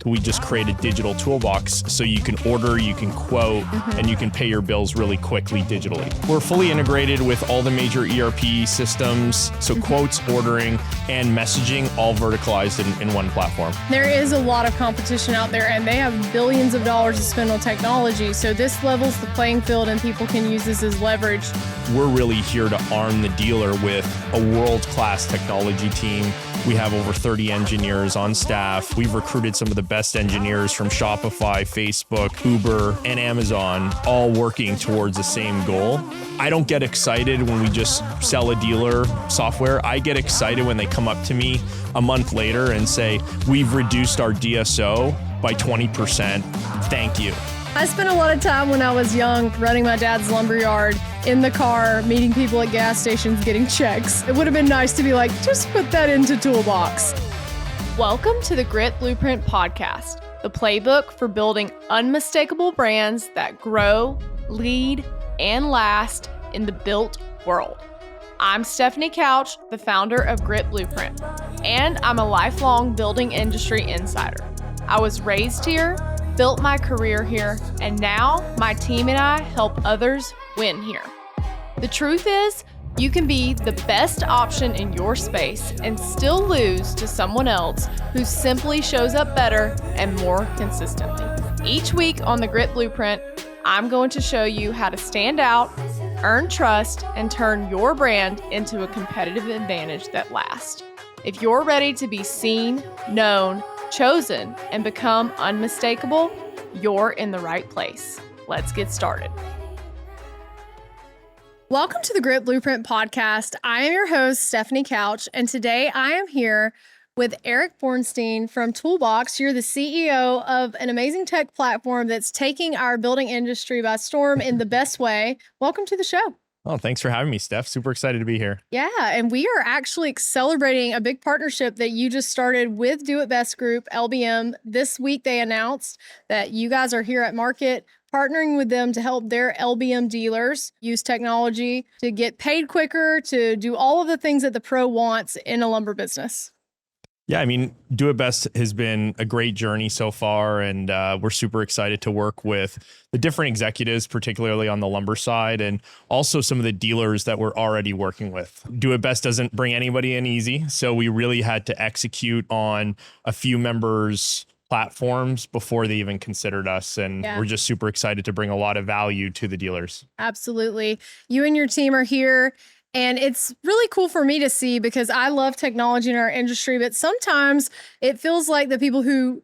We just create a digital toolbox so you can order, you can quote, and you can pay your bills really quickly digitally. We're fully integrated with all the major ERP systems, so quotes, ordering, and messaging all verticalized in one platform. There is a lot of competition out there, and they have billions of dollars to spend on technology, so this levels the playing field and people can use this as leverage. We're really here to arm the dealer with a world-class technology team. We have over 30 engineers on staff. We've recruited some of the best engineers from Shopify, Facebook, Uber, and Amazon, all working towards the same goal. I don't get excited when we just sell a dealer software. I get excited when they come up to me a month later and say, we've reduced our DSO by 20%. Thank you. I spent a lot of time when I was young running my dad's lumberyard, in the car, meeting people at gas stations, getting checks. It would have been nice to be like, just put that into TOOLBX. Welcome to the Grit Blueprint Podcast, the playbook for building unmistakable brands that grow, lead, and last in the built world. I'm Stephanie Couch, the founder of Grit Blueprint, and I'm a lifelong building industry insider. I was raised here, built my career here, and now my team and I help others win here. The truth is, you can be the best option in your space and still lose to someone else who simply shows up better and more consistently. Each week on the Grit Blueprint, I'm going to show you how to stand out, earn trust, and turn your brand into a competitive advantage that lasts. If you're ready to be seen, known, chosen, and become unmistakable, you're in the right place. Let's get started. Welcome to the Grit Blueprint Podcast. I am your host, Stephanie Couch, and today I am here with Erik Bornstein from TOOLBX. You're the CEO of an amazing tech platform that's taking our building industry by storm in the best way. Welcome to the show. Oh, thanks for having me, Steph. Super excited to be here. Yeah, and we are actually celebrating a big partnership that you just started with Do It Best Group, LBM. This week they announced that you guys are here at market, partnering with them to help their LBM dealers use technology to get paid quicker, to do all of the things that the pro wants in a lumber business. Yeah, I mean, Do It Best has been a great journey so far, and we're super excited to work with the different executives, particularly on the lumber side, and also some of the dealers that we're already working with. Do It Best doesn't bring anybody in easy, so we really had to execute on a few members' platforms before they even considered us, and we're just super excited to bring a lot of value to the dealers. Absolutely. You and your team are here. And it's really cool for me to see because I love technology in our industry, but sometimes it feels like the people who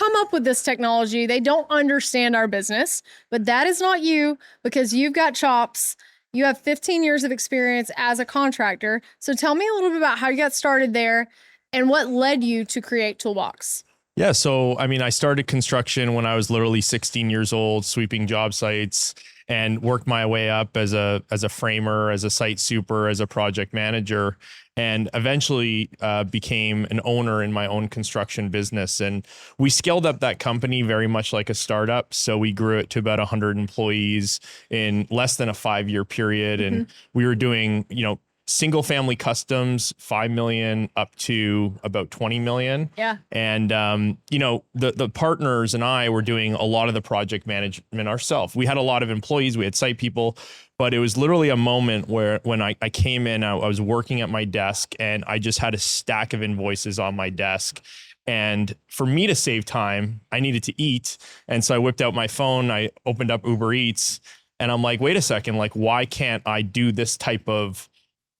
come up with this technology, they don't understand our business, but that is not you because you've got chops. You have 15 years of experience as a contractor. So tell me a little bit about how you got started there and what led you to create TOOLBX. Yeah, so I mean, I started construction when I was literally 16 years old, sweeping job sites, and worked my way up as a framer, as a site super, as a project manager, and eventually became an owner in my own construction business. And we scaled up that company very much like a startup. So we grew it to about 100 employees in less than a 5-year period. And we were doing, single family customs, 5 million up to about 20 million. Yeah. And, the partners and I were doing a lot of the project management ourselves. We had a lot of employees, we had site people, but it was literally a moment where when I came in, I was working at my desk and I just had a stack of invoices on my desk. And for me to save time, I needed to eat. And so I whipped out my phone, I opened up Uber Eats, and I'm like, wait a second, like, why can't I do this type of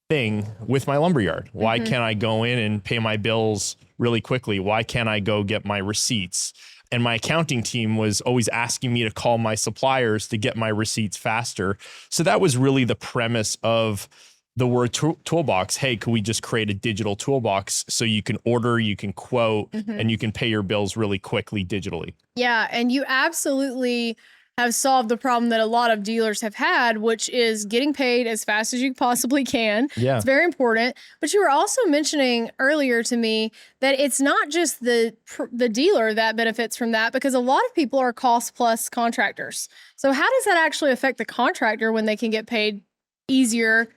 thing with my lumberyard? Why can't I go in and pay my bills really quickly? Why can't I go get my receipts? And my accounting team was always asking me to call my suppliers to get my receipts faster. So that was really the premise of the word TOOLBX. Hey, could we just create a digital toolbox so you can order, you can quote, and you can pay your bills really quickly digitally? Yeah, and you absolutely have solved the problem that a lot of dealers have had, which is getting paid as fast as you possibly can. Yeah. It's very important. But you were also mentioning earlier to me that it's not just the dealer that benefits from that, because a lot of people are cost plus contractors. So how does that actually affect the contractor when they can get paid easier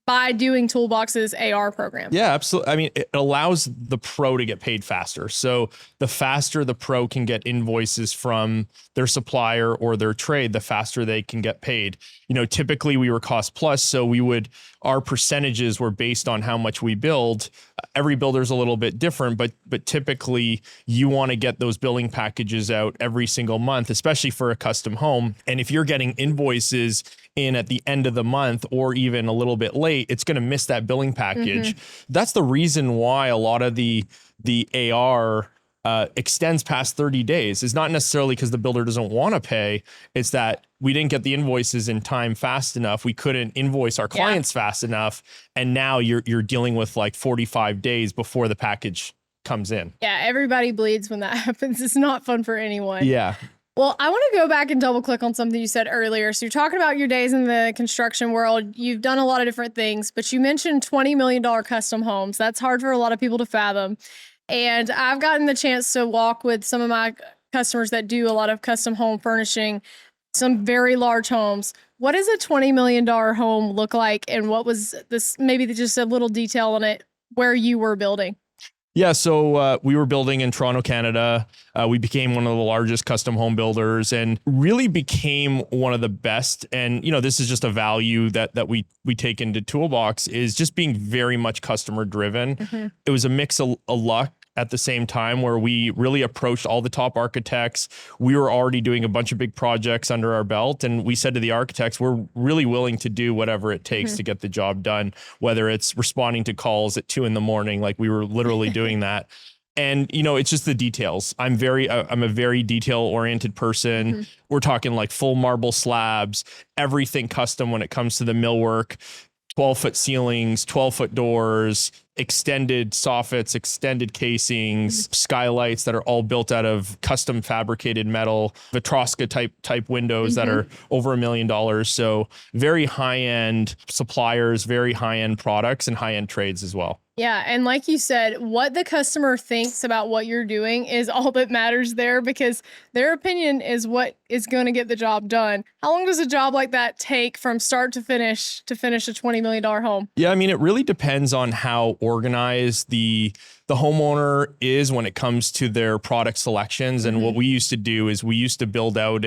by doing TOOLBX's AR program. Yeah, absolutely. I mean, it allows the pro to get paid faster. So the faster the pro can get invoices from their supplier or their trade, the faster they can get paid. Typically we were cost plus, so our percentages were based on how much we build. Every builder's a little bit different, but typically you want to get those billing packages out every single month, especially for a custom home. And if you're getting invoices in at the end of the month or even a little bit late, it's going to miss that billing package. That's the reason why a lot of the AR extends past 30 days. Is not necessarily because the builder doesn't want to pay. It's that we didn't get the invoices in time fast enough. We couldn't invoice our clients fast enough. And now you're dealing with like 45 days before the package comes in. Yeah, everybody bleeds when that happens. It's not fun for anyone. Yeah. Well, I want to go back and double click on something you said earlier. So you're talking about your days in the construction world. You've done a lot of different things, but you mentioned $20 million custom homes. That's hard for a lot of people to fathom. And I've gotten the chance to walk with some of my customers that do a lot of custom home furnishing, some very large homes. What does a $20 million home look like? And what was this, maybe just a little detail on it, where you were building? Yeah, so we were building in Toronto, Canada. We became one of the largest custom home builders and really became one of the best. And, this is just a value that we take into TOOLBX, is just being very much customer driven. It was a mix of luck at the same time where we really approached all the top architects. We were already doing a bunch of big projects under our belt. And we said to the architects, we're really willing to do whatever it takes to get the job done, whether it's responding to calls at 2 a.m, like we were literally doing that. And, it's just the details. I'm a very detail oriented person. We're talking like full marble slabs, everything custom when it comes to the millwork, 12-foot ceilings, 12-foot doors, extended soffits, extended casings, skylights that are all built out of custom fabricated metal, Vitroska type windows that are over $1 million. So very high-end suppliers, very high-end products, and high-end trades as well. Yeah. And like you said, what the customer thinks about what you're doing is all that matters there, because their opinion is what is going to get the job done. How long does a job like that take from start to finish a $20 million home? Yeah, I mean, it really depends on how organized the homeowner is when it comes to their product selections. And what we used to do is we used to build out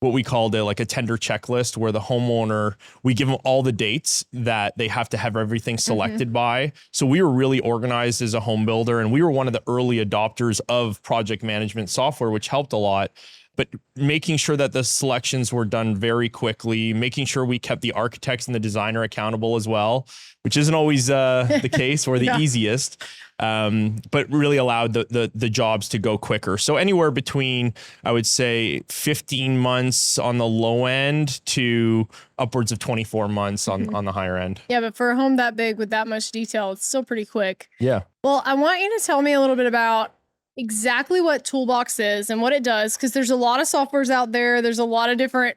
what we called like a tender checklist, where the homeowner, we give them all the dates that they have to have everything selected by. So we were really organized as a home builder, and we were one of the early adopters of project management software, which helped a lot. But making sure that the selections were done very quickly, making sure we kept the architects and the designer accountable as well, which isn't always the case or the easiest, but really allowed the jobs to go quicker. So anywhere between, I would say, 15 months on the low end to upwards of 24 months on the higher end. Yeah, but for a home that big with that much detail, it's still pretty quick. Yeah. Well, I want you to tell me a little bit about exactly what TOOLBX is and what it does, because there's a lot of softwares out there. There's a lot of different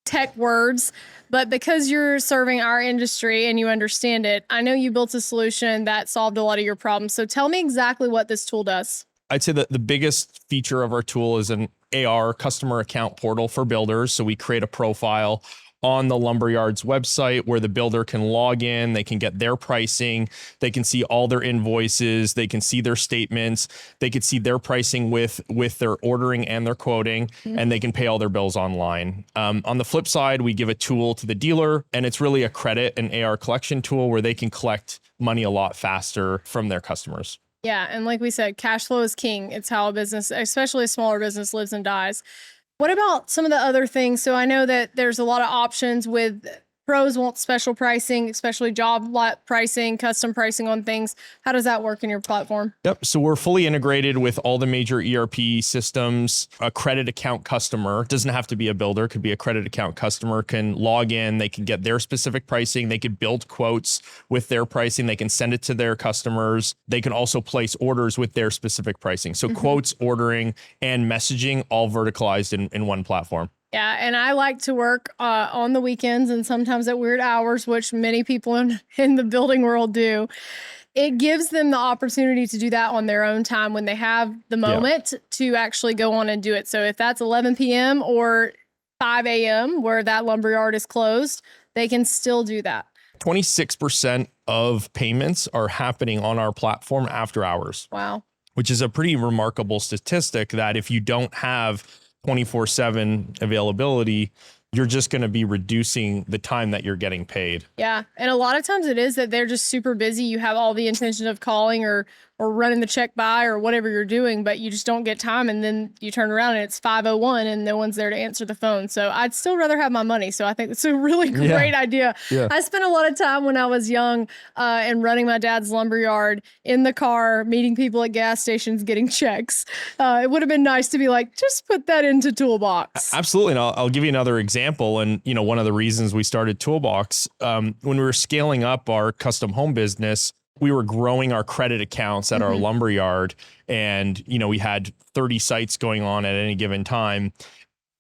tech words, but because you're serving our industry and you understand it, I know you built a solution that solved a lot of your problems. So tell me exactly what this tool does. I'd say that the biggest feature of our tool is an AR customer account portal for builders. So we create a profile on the Lumberyard's website where the builder can log in, they can get their pricing, they can see all their invoices, they can see their statements, they can see their pricing with their ordering and their quoting, and they can pay all their bills online. On the flip side, we give a tool to the dealer, and it's really a credit and AR collection tool where they can collect money a lot faster from their customers. Yeah, and like we said, cash flow is king. It's how a business, especially a smaller business, lives and dies. What about some of the other things? So I know that there's a lot of options with pros want special pricing, especially job lot pricing, custom pricing on things. How does that work in your platform? Yep. So we're fully integrated with all the major ERP systems. A credit account customer, doesn't have to be a builder, could be a credit account customer, can log in, they can get their specific pricing, they could build quotes with their pricing, they can send it to their customers. They can also place orders with their specific pricing. So quotes, ordering, and messaging all verticalized in one platform. Yeah, and I like to work on the weekends and sometimes at weird hours, which many people in the building world do. It gives them the opportunity to do that on their own time when they have the moment to actually go on and do it. So if that's 11 p.m. or 5 a.m. where that lumberyard is closed, they can still do that. 26% of payments are happening on our platform after hours. Wow. Which is a pretty remarkable statistic that if you don't have 24/7 availability, you're just going to be reducing the time that you're getting paid. Yeah. And a lot of times it is that they're just super busy. You have all the intention of calling or running the check by or whatever you're doing, but you just don't get time. And then you turn around and it's 5:01 and no one's there to answer the phone. So I'd still rather have my money. So I think it's a really great idea. Yeah. I spent a lot of time when I was young and running my dad's lumberyard in the car, meeting people at gas stations, getting checks. It would have been nice to be like, just put that into TOOLBX. Absolutely. And I'll give you another example. And, one of the reasons we started TOOLBX, when we were scaling up our custom home business, we were growing our credit accounts at our lumberyard. And, we had 30 sites going on at any given time.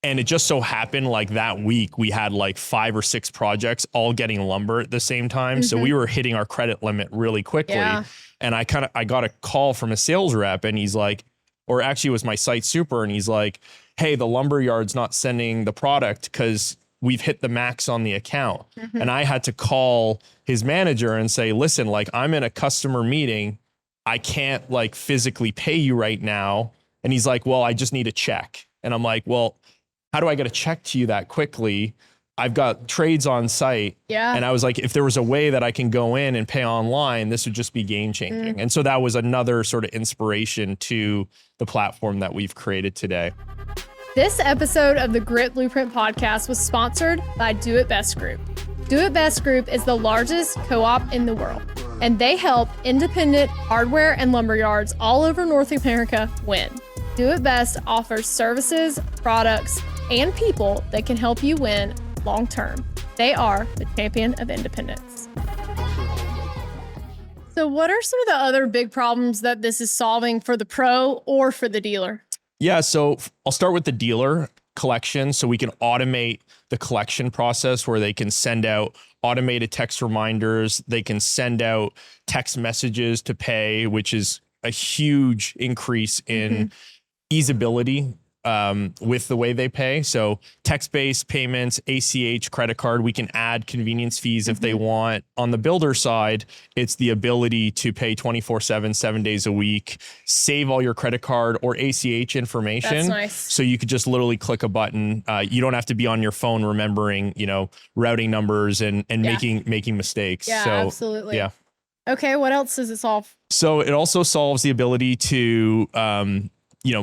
And it just so happened like that week, we had like 5 or 6 projects all getting lumber at the same time. So we were hitting our credit limit really quickly. Yeah. And I got a call from a sales rep and he's like, or actually it was my site super. And he's like, hey, the lumberyard's not sending the product because we've hit the max on the account. And I had to call his manager and say, listen, like I'm in a customer meeting. I can't like physically pay you right now. And he's like, well, I just need a check. And I'm like, well, how do I get a check to you that quickly? I've got trades on site. Yeah. And I was like, if there was a way that I can go in and pay online, this would just be game changing. And so that was another sort of inspiration to the platform that we've created today. This episode of the Grit Blueprint podcast was sponsored by Do It Best Group. Do It Best Group is the largest co-op in the world, and they help independent hardware and lumber yards all over North America win. Do It Best offers services, products, and people that can help you win long term. They are the champion of independence. So what are some of the other big problems that this is solving for the pro or for the dealer? Yeah, so I'll start with the dealer collection. So we can automate the collection process where they can send out automated text reminders. They can send out text messages to pay, which is a huge increase in easeability with the way they pay. So text-based payments, ACH, credit card, we can add convenience fees if they want. On the builder side, it's the ability to pay 24/7, 7 days a week, save all your credit card or ACH information. That's nice. So you could just literally click a button. You don't have to be on your phone remembering, routing numbers and making mistakes. Yeah, so, absolutely. Yeah. Okay, what else does it solve? So it also solves the ability to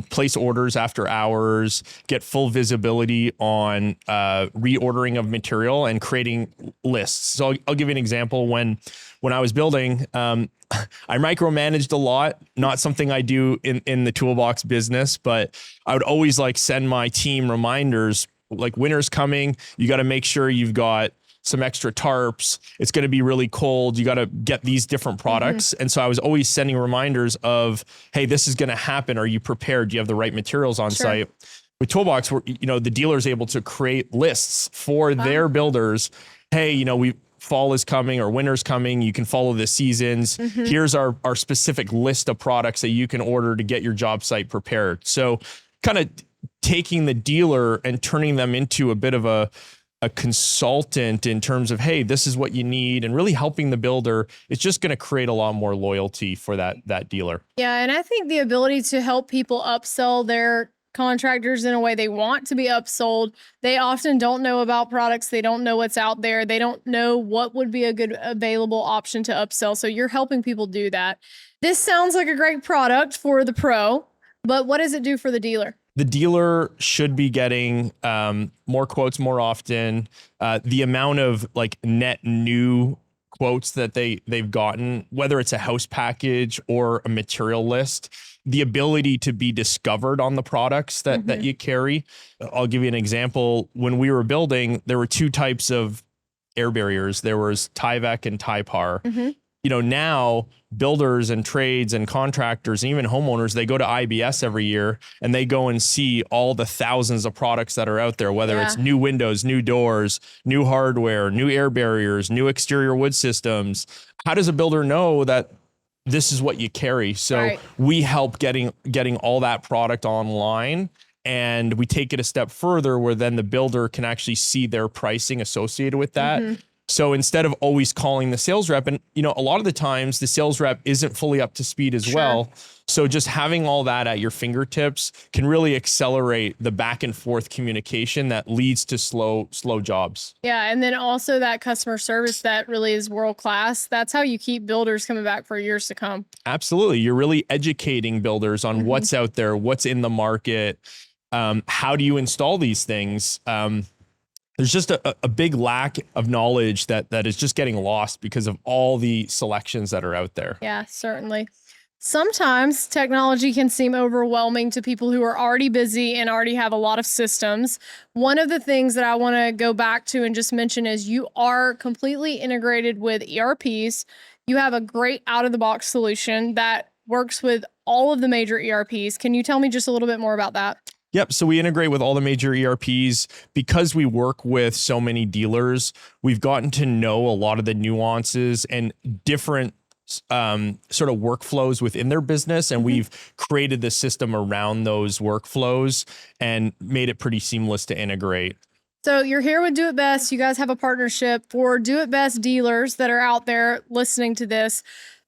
place orders after hours, get full visibility on reordering of material and creating lists. So I'll give you an example. When I was building, I micromanaged a lot, not something I do in the TOOLBX business, but I would always send my team reminders like winter's coming. You got to make sure you've got some extra tarps. It's going to be really cold. You got to get these different products. And so I was always sending reminders of, hey, this is going to happen. Are you prepared? Do you have the right materials on site? With TOOLBX, the dealer's able to create lists for their builders. Hey, fall is coming or winter's coming. You can follow the seasons. Here's our specific list of products that you can order to get your job site prepared. So kind of taking the dealer and turning them into a bit of a consultant in terms of, hey, this is what you need, and really helping the builder, it's just going to create a lot more loyalty for that dealer. Yeah, and I think the ability to help people upsell their contractors in a way they want to be upsold. They often don't know about products. They don't know what's out there. They don't know what would be a good available option to upsell. So you're helping people do that. This sounds like a great product for the pro, but what does it do for the dealer? The dealer should be getting more quotes more often. The amount of net new quotes that they've gotten, whether it's a house package or a material list, the ability to be discovered on the products that you carry. I'll give you an example. When we were building, there were 2 types of air barriers. There was Tyvek and Typar. Now builders and trades and contractors and even homeowners, they go to IBS every year and they go and see all the thousands of products that are out there, whether it's new windows, new doors, new hardware, new air barriers, new exterior wood systems. How does a builder know that this is what you carry? So we help getting all that product online. And we take it a step further where then the builder can actually see their pricing associated with that. So instead of always calling the sales rep, and a lot of the times the sales rep isn't fully up to speed as well. So just having all that at your fingertips can really accelerate the back and forth communication that leads to slow jobs. Yeah. And then also that customer service that really is world class. That's how you keep builders coming back for years to come. Absolutely. You're really educating builders on what's out there, what's in the market. How do you install these things? There's just a big lack of knowledge that is just getting lost because of all the selections that are out there. Yeah, certainly. Sometimes technology can seem overwhelming to people who are already busy and already have a lot of systems. One of the things that I want to go back to and just mention is you are completely integrated with ERPs. You have a great out-of-the-box solution that works with all of the major ERPs. Can you tell me just a little bit more about that? Yep. So we integrate with all the major ERPs because we work with so many dealers. We've gotten to know a lot of the nuances and different sort of workflows within their business. And we've created the system around those workflows and made it pretty seamless to integrate. So you're here with Do It Best. You guys have a partnership for Do It Best dealers that are out there listening to this.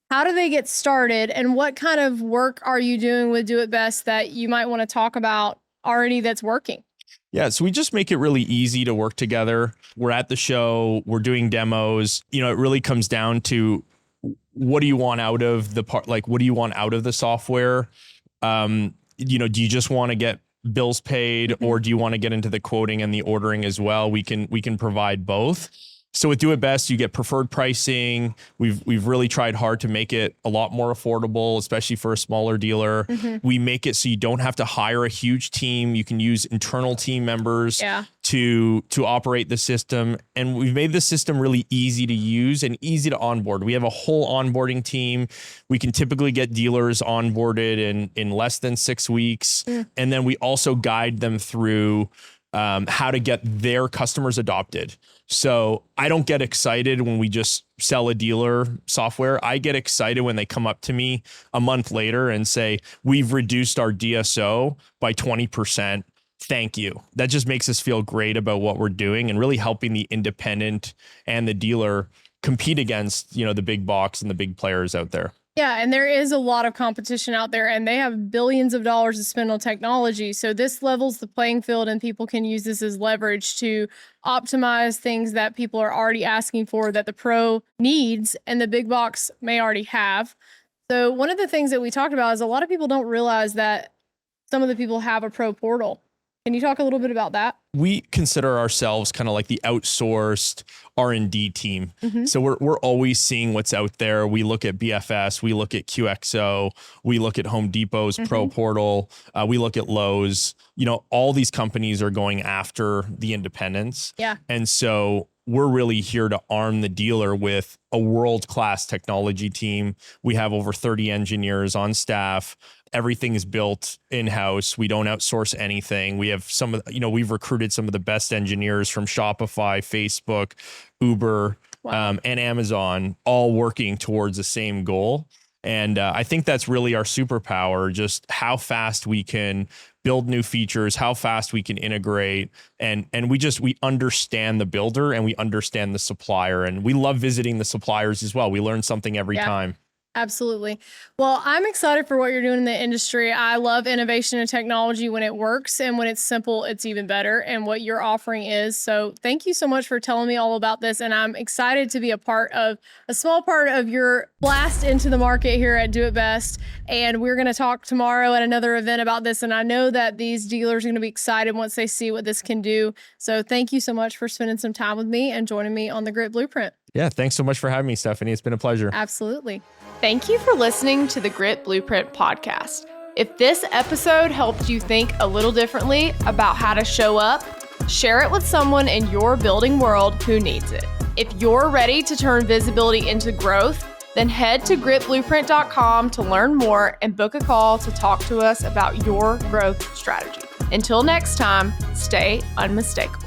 How do they get started? And what kind of work are you doing with Do It Best that you might want to talk about already that's working? Yeah, so we just make it really easy to work together. We're at the show, we're doing demos. It really comes down to what do you want out of the part? Like, what do you want out of the software? Do you just want to get bills paid, or do you want to get into the quoting and the ordering as well? We can provide both. So with Do It Best, you get preferred pricing. We've really tried hard to make it a lot more affordable, especially for a smaller dealer. We make it so you don't have to hire a huge team. You can use internal team members to operate the system. And we've made the system really easy to use and easy to onboard. We have a whole onboarding team. We can typically get dealers onboarded in less than 6 weeks. And then we also guide them through how to get their customers adopted. So I don't get excited when we just sell a dealer software. I get excited when they come up to me a month later and say, we've reduced our DSO by 20%. Thank you. That just makes us feel great about what we're doing and really helping the independent and the dealer compete against, the big box and the big players out there. Yeah, and there is a lot of competition out there, and they have billions of dollars to spend on technology. So this levels the playing field, and people can use this as leverage to optimize things that people are already asking for that the pro needs and the big box may already have. So one of the things that we talked about is a lot of people don't realize that some of the people have a pro portal. Can you talk a little bit about that? We consider ourselves kind of like the outsourced R&D team. So we're always seeing what's out there. We look at BFS, we look at QXO, we look at Home Depot's Pro Portal, we look at Lowe's. All these companies are going after the independents. Yeah. And so we're really here to arm the dealer with a world-class technology team. We have over 30 engineers on staff. Everything is built in-house. We don't outsource anything. We have we've recruited some of the best engineers from Shopify, Facebook, Uber, and Amazon, all working towards the same goal. And I think that's really our superpower, just how fast we can build new features, how fast we can integrate. And we understand the builder and we understand the supplier. And we love visiting the suppliers as well. We learn something every time. Absolutely. Well, I'm excited for what you're doing in the industry. I love innovation and technology when it works, and when it's simple, it's even better, and what your offering is. So thank you so much for telling me all about this. And I'm excited to be a small part of your blast into the market here at Do It Best. And we're going to talk tomorrow at another event about this. And I know that these dealers are going to be excited once they see what this can do. So thank you so much for spending some time with me and joining me on the Grit Blueprint. Yeah, thanks so much for having me, Stephanie. It's been a pleasure. Absolutely. Thank you for listening to the Grit Blueprint podcast. If this episode helped you think a little differently about how to show up, share it with someone in your building world who needs it. If you're ready to turn visibility into growth, then head to gritblueprint.com to learn more and book a call to talk to us about your growth strategy. Until next time, stay unmistakable.